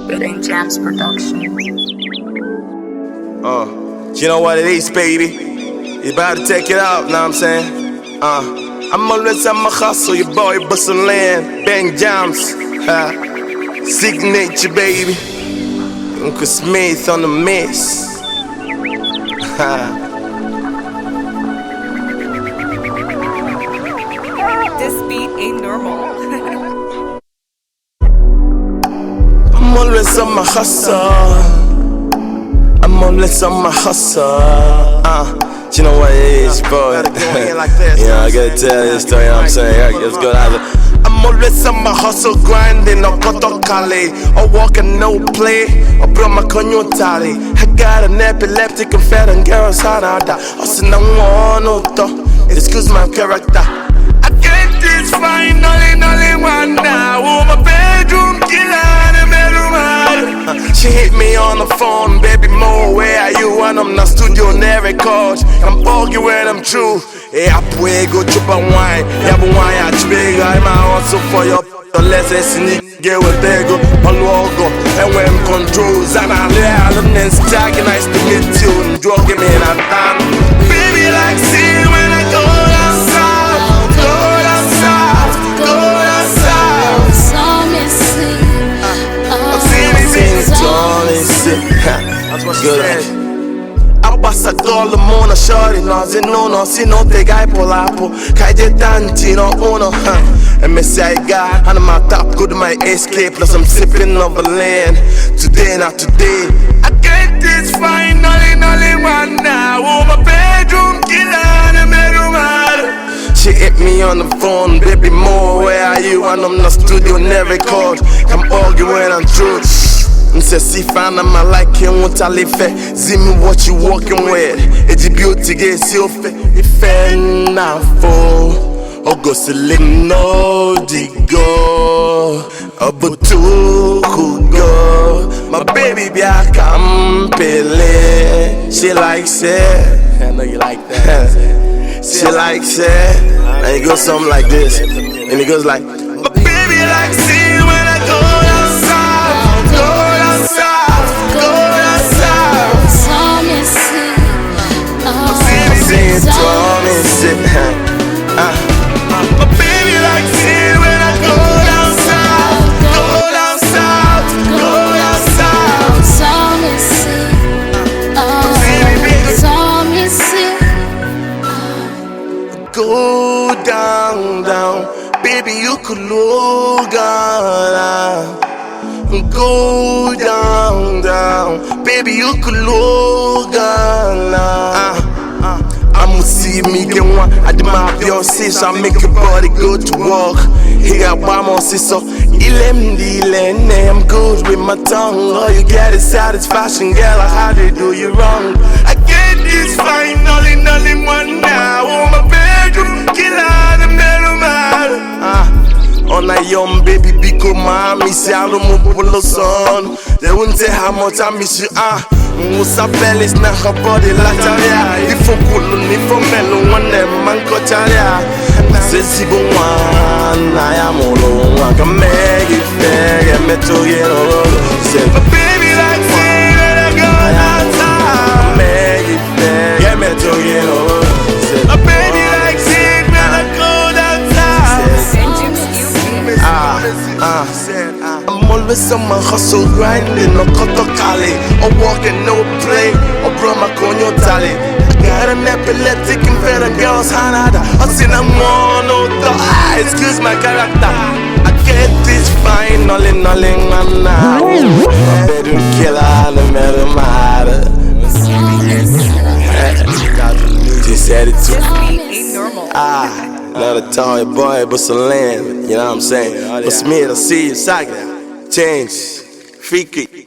Getting Jams production. You know what it is, baby. You about to take it out, know what I'm saying? I'm always on my hustle, your boy BosaLin, Bang Jams, Signature, baby. Uncle Smith on the mix. This beat ain't normal. I'm always on my hustle. I'm always on my hustle. You know what it is, boy. Yeah, I gotta tell you this story, you know what I'm saying? Let's go down. I'm always on my hustle, grinding, I got to Cali. I walk and no play, I brought my conyo tally. I got an epileptic and fat and girls hard out. I said, no one, excuse my character. I get this fine, only one now. Oh, my bedroom killer, the bedroom hard. She hit me on the phone, baby, more, where are you? And I'm in the studio, never record. I'm arguing when I'm true. Hey, I pray, go chop a wine. Yeah, but wine, I trade. I'm also for your let's see, get with Tego, a logo, and when controls, and I lay and stack, and nice to meet you, and drug me in a time. Baby, like, see, when I go down south, go down south, go down south. Saw me sing, That's what she said. Ambassador Mona shorty no zinono sino te gai polapo kai de tanti no uno and me say God and my top good my escape plus I'm sipping of a land today not today I get this fine only one now oh my bedroom killer the bedroom hard. She hit me on the phone baby more where are you and I'm in the studio never called I'm arguing when I'm true. Nse si fan my like him what I live for. See me what you walking with. It's a beauty get so fe. If na fo, BosaLin no digo. Obutu kugo. My baby be a campele. She likes it. I know you like that. She likes it. And it goes something like this. And it goes like, my baby likes it when I go outside. My baby likes it when I go down south, go down south, go down south. saw me sing, saw me sing. Go down, down, baby you could look down. Go down, down, baby you could look down. I'ma see me get one. I did my Beyonce, so I make your body go to work. He got one more sister. I'm good with my tongue. All you get is satisfaction, girl. How they do you wrong? I get this fine, only one now. Oh, my bedroom killer, the bedroom hard. On a young baby, because mommy say I don't move with the son. They wouldn't say how much I miss you. Musa Bellis na her body like Taria. If you couldn't, if you mellow, one them man got Taria. Says he go one, I am all alone. I can make it fair, get me to get all. Say, my baby like say when I go outside. Make it fair, get me to get all. Say, my baby like say when I go outside. I'm always on my hustle, grinding, no cut to Cali. I walk and no play, I brought my conyo tally. I got an epileptic and fed and girls hanada. I seen I'm on the excuse my character. I get this fine, only man now. My bedroom killer, the bedroom hard. She said it too. This beat ain't normal. Not a tall boy, BosaLin. You know what I'm saying? But Smith, I see you, Saga. Change. Freaky.